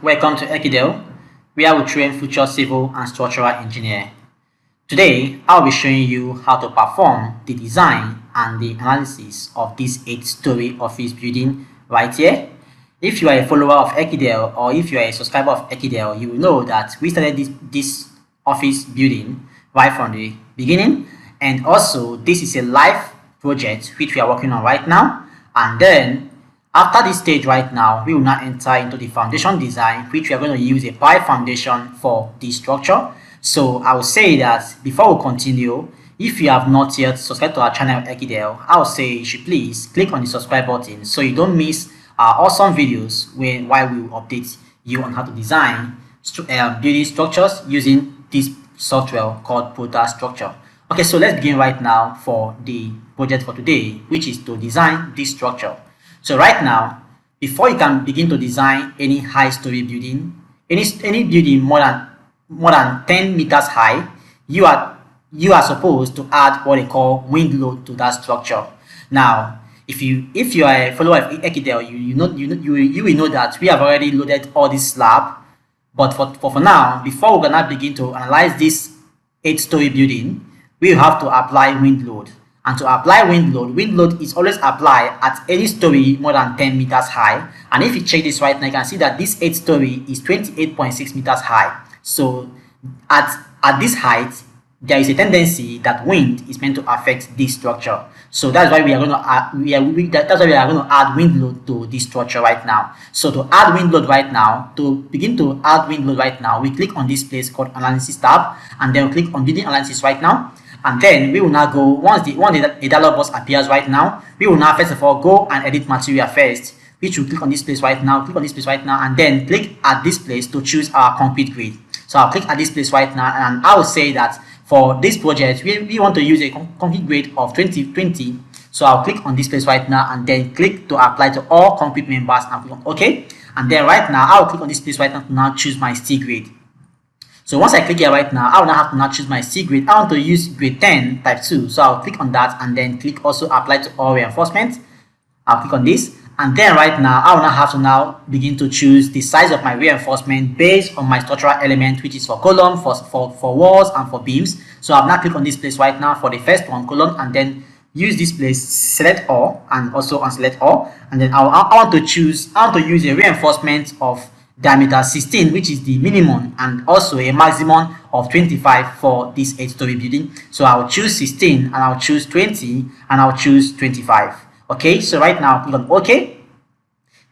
Welcome to Ekidel, where we train future civil and structural engineer. Today, I'll be showing you how to perform the design and the analysis of this 8-story office building right here. If you are a follower of Ekidel or if you are a subscriber of Ekidel, you will know that we started this office building right from the beginning, and also this is a live project which we are working on right now. And then after this stage right now, we will now enter into the foundation design, which we are going to use a pipe foundation for this structure. So I will say that before we continue, if you have not yet subscribed to our channel Ekidel, I will say you should please click on the subscribe button so you don't miss our awesome videos while we will update you on how to design building structures using this software called Prota Structure. Okay, so let's begin right now for the project for today, which is to design this structure. So right now, before you can begin to design any high-story building, any building more than 10 meters high, you are supposed to add what they call wind load to that structure. Now, if you are a follower of Ekidel, you will know that we have already loaded all this slab. But for now, before we're gonna begin to analyze this 8-story building, we have to apply wind load. And to apply wind load is always applied at any story more than 10 meters high. And if you check this right now, you can see that this 8-story is 28.6 meters high. So at this height, there is a tendency that wind is meant to affect this structure. So that's why we are going to add wind load to this structure right now. So to add wind load right now, we click on this place called Analysis tab, and then we click on Building Analysis right now. And then we will now go, once the dialog box appears right now, we will now first of all go and edit material first, which will click on this place right now, and then click at this place to choose our concrete grade. So I'll click at this place right now, and I will say that for this project, we want to use a concrete grade of 2020. So I'll click on this place right now, and then click to apply to all concrete members, and click on OK. And then right now, I'll click on this place right now to now choose my steel grade. So once I click here right now, I will now have to now choose my steel grade. I want to use grade 10 type 2. So I'll click on that and then click also apply to all reinforcement. I'll click on this. And then right now, I will now have to now begin to choose the size of my reinforcement based on my structural element, which is for column, for walls, and for beams. So I'll now click on this place right now for the first one, column, and then use this place, select all, and also unselect all. And then I want to use a reinforcement of diameter 16, which is the minimum, and also a maximum of 25 for this 8-story building. So I'll choose 16, and I'll choose 20, and I'll choose 25. Okay, so right now click on OK.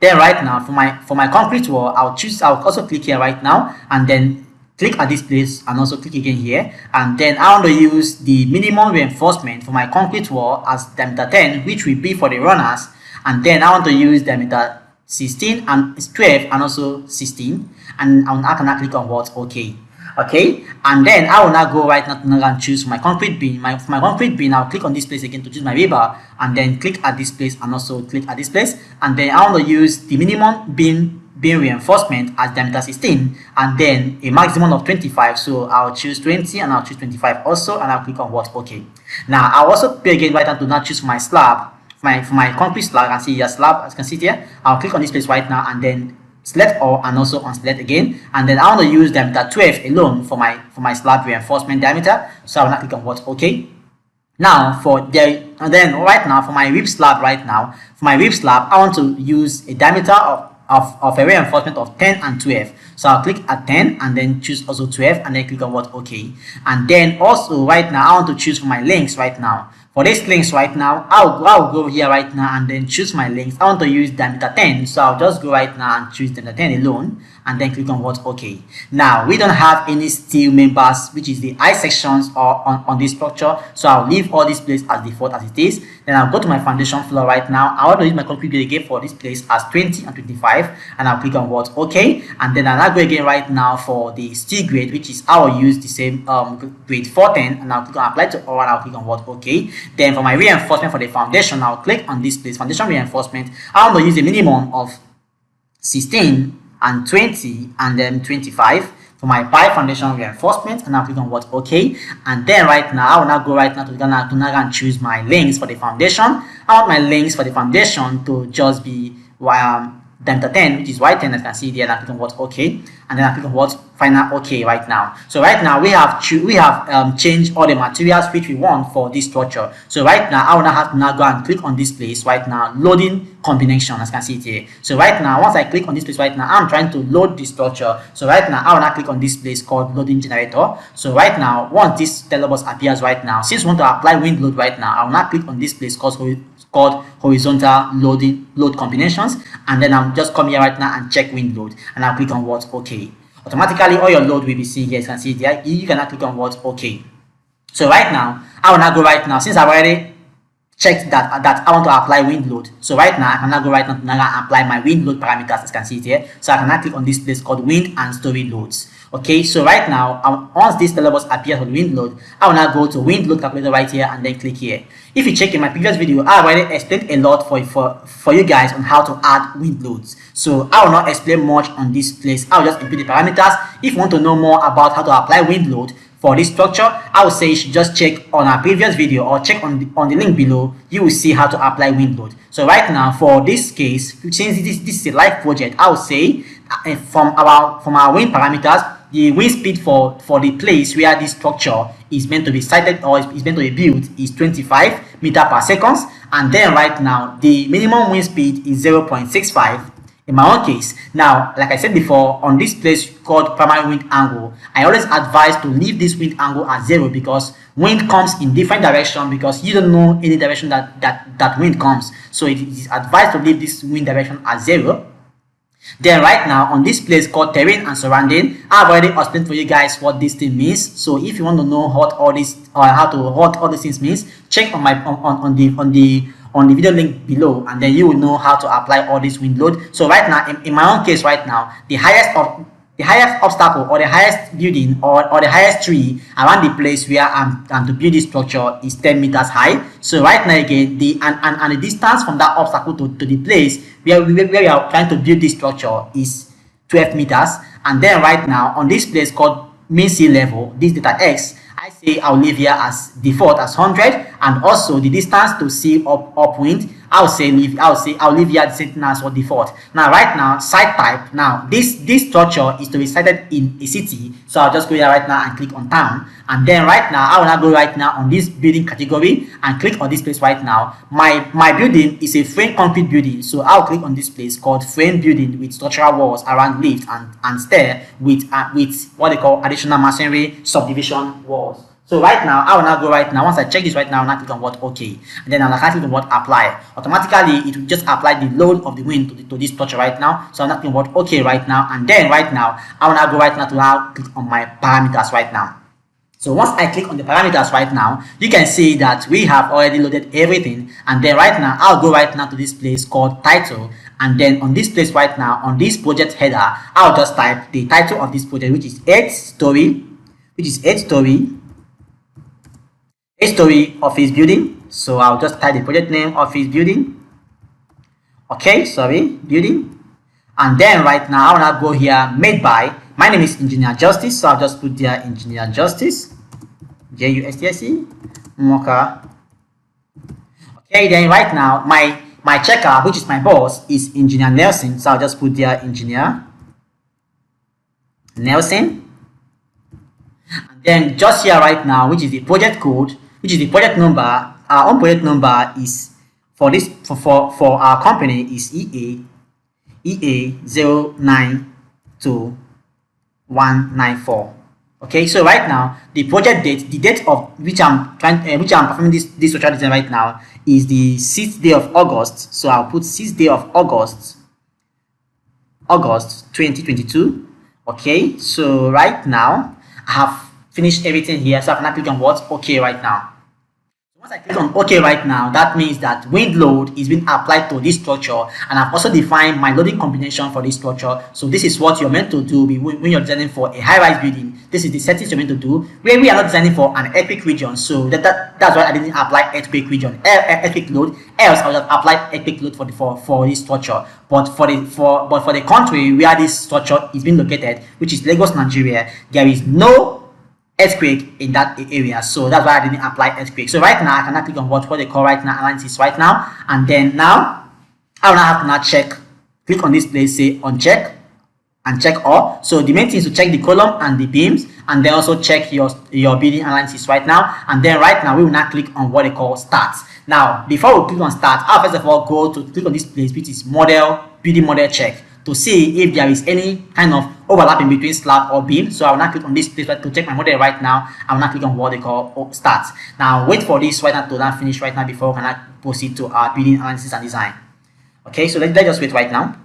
Then right now for my concrete wall, I'll also click here right now, and then click at this place, and also click again here. And then I want to use the minimum reinforcement for my concrete wall as diameter 10, which will be for the runners. And then I want to use diameter 16 and 12 and also 16, and I can now click on what OK. Okay, and then I will now go right now and choose my concrete beam. For my concrete beam, I'll click on this place again to choose my rebar, and then click at this place and also click at this place. And then I want to use the minimum beam reinforcement as diameter 16, and then a maximum of 25. So I'll choose 20 and I'll choose 25 also, and I'll click on what OK. Now I'll also click again right now to now choose my slab. For my concrete slab, I can see your slab, as you can see here. I'll click on this place right now and then select all and also unselect again. And then I want to use diameter 12 alone for my slab reinforcement diameter. So I will now click on what OK. Now right now for my rib slab I want to use a diameter of a reinforcement of 10 and 12. So I'll click at 10 and then choose also 12 and then click on what OK. And then also right now I want to choose for my links right now. For this links right now, I'll go here right now and then choose my links. I want to use diameter 10, so I'll just go right now and choose diameter 10 alone, and then click on what OK. Now we don't have any steel members, which is the I sections or on this structure, so I'll leave all this place as default as it is. Then I'll go to my foundation floor right now. I want to use my concrete grade again for this place as 20 and 25, and I'll click on what OK. And then I'll go again right now for the steel grade, which is I will use the same grade 410, and I'll click on apply to all, and I'll click on what OK. Then for my reinforcement for the foundation, I'll click on this place, foundation reinforcement. I want to use a minimum of 16 and 20 and then 25 for my pipe foundation reinforcement, and I'll click on what OK. And then right now I will now go right now to now and choose my links for the foundation. I want my links for the foundation to just be diameter 10, which is y10, as you can see there, and I click on what OK, and then I click on what final OK right now. So right now we have changed all the materials which we want for this structure. So right now I will now have to now go and click on this place right now, loading combination, as you can see it here. So right now, once I click on this place right now, I'm trying to load this structure. So right now I will now click on this place called loading generator. So right now, once this tele box appears right now, since we want to apply wind load right now, I will now click on this place called horizontal load combinations, and then I'll just come here right now and check wind load, and I'll click on what OK. Automatically all your load will be seen here. As you can see there, you can now click on what OK. So right now I will now go right now, since I've already checked that I want to apply wind load. So right now I can now go right now to now apply my wind load parameters, as you can see here. So I can now click on this place called wind and story loads. Okay, so right now, once this tele box appears for the wind load, I will now go to wind load calculator right here and then click here. If you check in my previous video, I already explained a lot for you guys on how to add wind loads. So I will not explain much on this place. I will just input the parameters. If you want to know more about how to apply wind load for this structure, I would say you should just check on our previous video or check on the link below. You will see how to apply wind load. So right now, for this case, since this is a live project, I would say from our wind parameters, the wind speed for the place where this structure is meant to be sited or is meant to be built is 25 meters per second, and then right now the minimum wind speed is 0.65 in my own case. Now, like I said before, on this place called primary wind angle, I always advise to leave this wind angle at 0, because wind comes in different direction, because you don't know any direction that wind comes. So it is advised to leave this wind direction at 0. Then right now on this place called terrain and surrounding, I've already explained for you guys what this thing means. So if you want to know what all this or what all these things means, check on my on the video link below, and then you will know how to apply all this wind load. So right now in my own case right now, the highest obstacle or the highest building or the highest tree around the place where I'm to build this structure is 10 meters high. So right now again, the distance from that obstacle to the place where we are trying to build this structure is 12 meters. And then right now on this place called mean sea level, this data x, I say I'll leave here as default as 100, and also the distance to sea upwind, I'll leave here the same thing as what default. Now right now, site type, now this structure is to be sited in a city, so I'll just go here right now and click on town. And then right now I will now go right now on this building category and click on this place right now. My building is a frame concrete building, so I'll click on this place called frame building with structural walls around lift and stair with what they call additional masonry subdivision walls. So right now, I will now go right now. Once I check this right now, I'll now click on what OK, and then I'll click on what apply. Automatically, it will just apply the load of the wind to this structure right now. So I'm not clicking on what OK right now, and then right now, I will now go right now to now click on my parameters right now. So once I click on the parameters right now, you can see that we have already loaded everything. And then right now, I'll go right now to this place called title. And then on this place right now, on this project header, I'll just type the title of this project, which is 8-story office building. So I'll just type the project name, office building. Okay, building. And then right now, I will now go here, made by. My name is Engineer Justice, so I'll just put there Engineer Justice, JUSTSE, Mocha. Okay, then right now, my checker, which is my boss, is Engineer Nelson, so I'll just put there Engineer Nelson. And then just here right now, which is the project code, which is the project number, our own project number is for our company is EA 092 194. Okay, so right now the project date, the date of which I'm performing this structural design right now is the 6th day of August. So I'll put 6th day of August 2022. Okay, so right now I have finished everything here, so I can now click on what OK right now. Once I click on OK right now, that means that wind load is being applied to this structure, and I've also defined my loading combination for this structure. So this is what you're meant to do when you're designing for a high-rise building. This is the settings you're meant to do. Where we are not designing for an earthquake region, so that's why I didn't apply earthquake region, earthquake load. Else I would have applied earthquake load for this structure. But for the country where this structure is being located, which is Lagos, Nigeria, there is no earthquake in that area, so that's why I didn't apply earthquake. So right now I cannot click on what they call right now analysis right now, and then now I will now have to now check click on this place, say uncheck and check all. So the main thing is to check the column and the beams, and then also check your building analysis right now. And then right now we will now click on what they call start. Now before we click on start, I'll first of all go to click on this place, which is building model check, to see if there is any kind of overlapping between slab or beam. So I will now click on this place to check my model right now. I will now click on what they call start. Now wait for this right now to now finish right now before we can proceed to our building analysis and design. Okay, so let's just wait right now.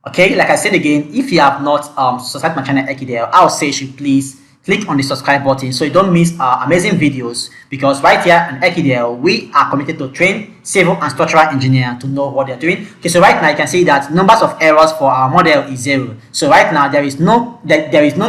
Okay, like I said again, if you have not subscribed to my channel Ekidel, I would say you should please click on the subscribe button so you don't miss our amazing videos, because right here in Ekidel we are committed to train civil and structural engineers to know what they're doing. Okay, so right now you can see that numbers of errors for our model is 0. So right now there is no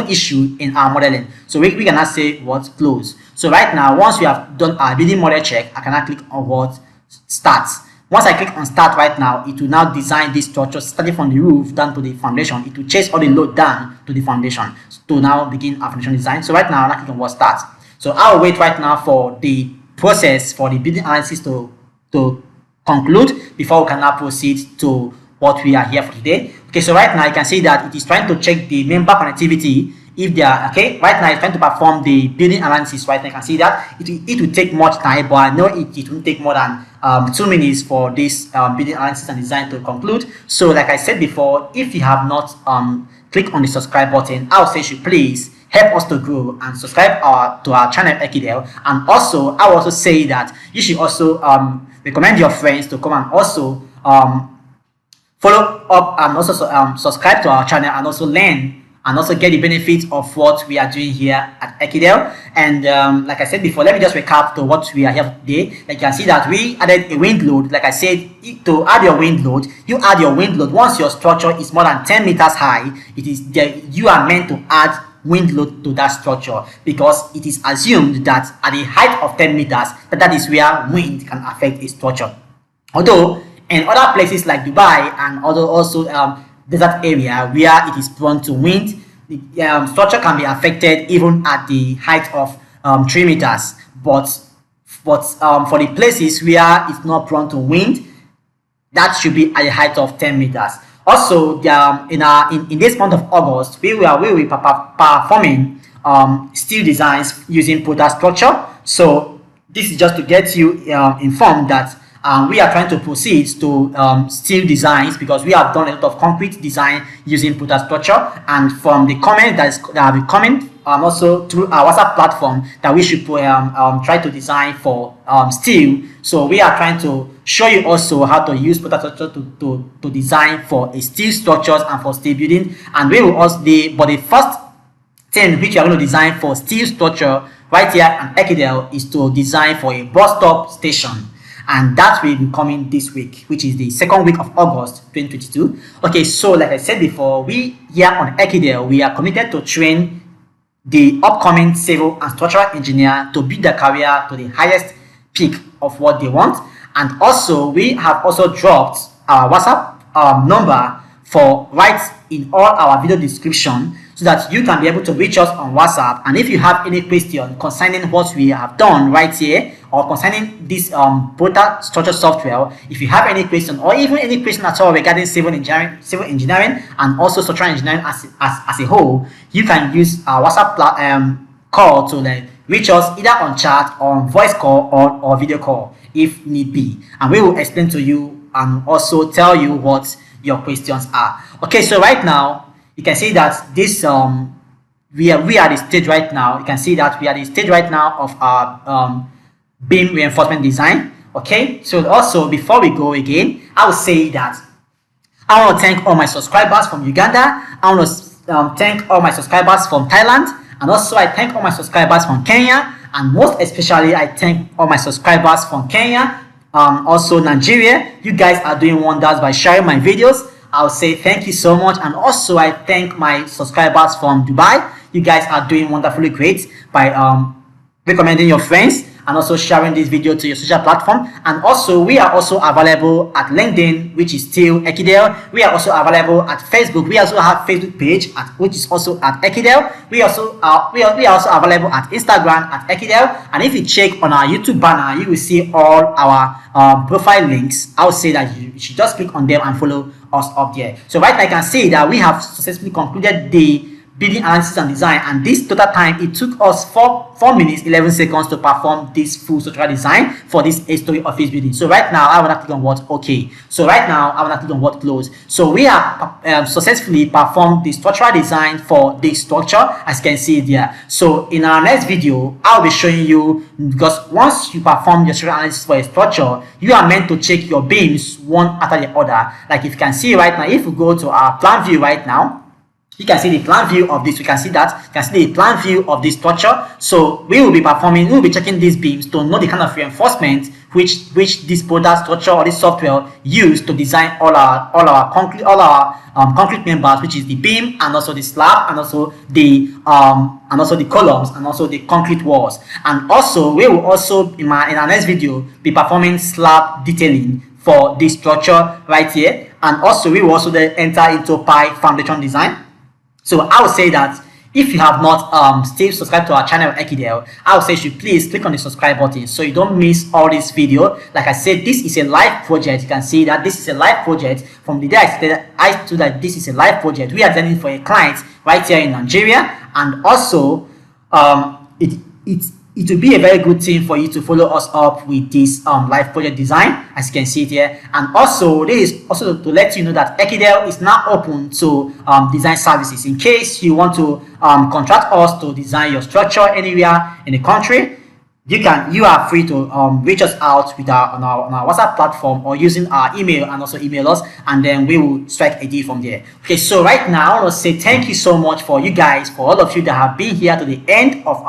issue in our modeling. So we can now say what close. So right now once we have done our building model check, I can now click on what start. Once I click on start right now, it will now design this structure starting from the roof down to the foundation. It will chase all the load down to the foundation to now begin our foundation design. So right now, I'll click on what start. So I'll wait right now for the process for the building analysis to conclude before we can now proceed to what we are here for today. Okay, so right now you can see that it is trying to check the member connectivity. If they are okay, right now it's trying to perform the building analysis. Right now you can see that it will take much time, but I know it won't take more than 2 minutes for this building analysis and design to conclude. So like I said before, if you have not clicked on the subscribe button, I would say you should please help us to grow and subscribe to our channel Ekidel. And also I will also say that you should also recommend your friends to come and also follow up and also subscribe to our channel and also learn and also get the benefits of what we are doing here at Ekidel. And like I said before, let me just recap to what we are here today. Like you can see that we added a wind load. Like I said, to add your wind load, you add your wind load once your structure is more than 10 meters high. It is there, you are meant to add wind load to that structure, because it is assumed that at the height of 10 meters, that is where wind can affect a structure. Although in other places like Dubai and also desert area where it is prone to wind, the structure can be affected even at the height of 3 meters. But for the places where it's not prone to wind, that should be at the height of 10 meters. Also, in this month of August, we will be performing steel designs using Prota Structure. So this is just to get you informed that we are trying to proceed to steel designs, because we have done a lot of concrete design using Prota Structure. And from the comment that have been coming also through our WhatsApp platform, that we should try to design for steel. So we are trying to show you also how to use Prota Structure to design for a steel structures and for steel building. And we will also but the first thing which we are going to design for steel structure right here at Ekidel is to design for a bus stop station. And that will be coming this week, which is the second week of August 2022. Okay, so like I said before, we here on Ekidel, we are committed to train the upcoming civil and structural engineer to build their career to the highest peak of what they want. And also we have also dropped our WhatsApp number for right in all our video description, so that you can be able to reach us on WhatsApp. And if you have any question concerning what we have done right here, or concerning this Prota Structure software, if you have any question or even any question at all regarding civil engineering and also structural engineering as a whole, you can use our WhatsApp call to reach us either on chat or on voice call or video call if need be, and we will explain to you and also tell you what your questions are. Okay, so right now you can see that this we are at the stage right now. You can see that we are at the stage right now of our beam reinforcement design. Okay, so also before we go again, I will say that I want to thank all my subscribers from Uganda. I want to thank all my subscribers from Thailand, and also I thank all my subscribers from Kenya, and most especially I thank all my subscribers from Kenya, also Nigeria. You guys are doing wonders by sharing my videos. I'll say thank you so much. And also I thank my subscribers from Dubai. You guys are doing wonderfully great by recommending your friends. and also sharing this video to your social platform. And also we are also available at LinkedIn, which is still Ekidel. We are also available at Facebook. We also have Facebook page which is also at Ekidel. We are also available at Instagram at Ekidel. And if you check on our YouTube banner, you will see all our profile links. I would say that you should just click on them and follow us up there. So right now I can see that we have successfully concluded the building analysis and design, and this total time it took us 4 minutes 11 seconds to perform this full structural design for this 8-story office building. So right now I want to click on what okay. So right now I want to click on what close. So we have successfully performed the structural design for this structure, as you can see there. So in our next video I'll be showing you, because once you perform your structural analysis for a structure, you are meant to check your beams one after the other. Like if you can see right now, if we go to our plan view right now, you can see the plan view of this. We can see that. You can see the plan view of this structure. So we will be checking these beams to know the kind of reinforcement which this Prota Structure or this software used to design all our concrete members, which is the beam and also the slab and also the columns and also the concrete walls. And also we will also in our next video be performing slab detailing for this structure right here. And also we will also then enter into pi foundation design. So I would say that if you have not still subscribed to our channel Ekidel, I would say you should please click on the subscribe button so you don't miss all this video. Like I said, this is a live project. You can see that this is a live project. From the day I told that this is a live project, we are designing for a client right here in Nigeria. And also it will be a very good thing for you to follow us up with this live project design, as you can see it here. And also this is also to let you know that Ekidel is now open to design services. In case you want to contract us to design your structure anywhere in the country, you are free to reach us out with on our WhatsApp platform or using our email, and also email us, and then we will strike a deal from there. Okay, so right now I want to say thank you so much for you guys, for all of you that have been here to the end of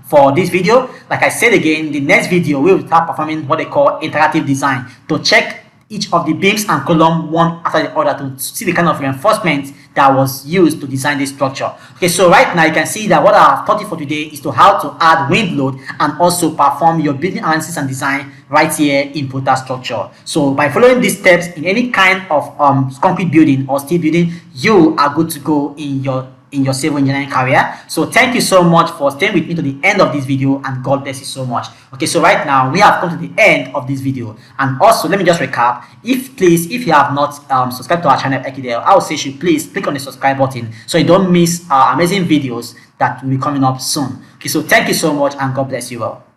for this video. Like I said again, the next video we will start performing what they call interactive design to check each of the beams and column one after the other to see the kind of reinforcement that was used to design this structure. Okay, so right now you can see that what I have taught you for today is to how to add wind load and also perform your building analysis and design right here in Prota Structure. So by following these steps in any kind of concrete building or steel building, you are good to go in your civil engineering career. So thank you so much for staying with me to the end of this video, and God bless you so much. Okay, so right now we have come to the end of this video, and also let me just recap. If you have not subscribed to our channel Ekidel, I would say you should please click on the subscribe button so you don't miss our amazing videos that will be coming up soon. Okay, so thank you so much, and God bless you all.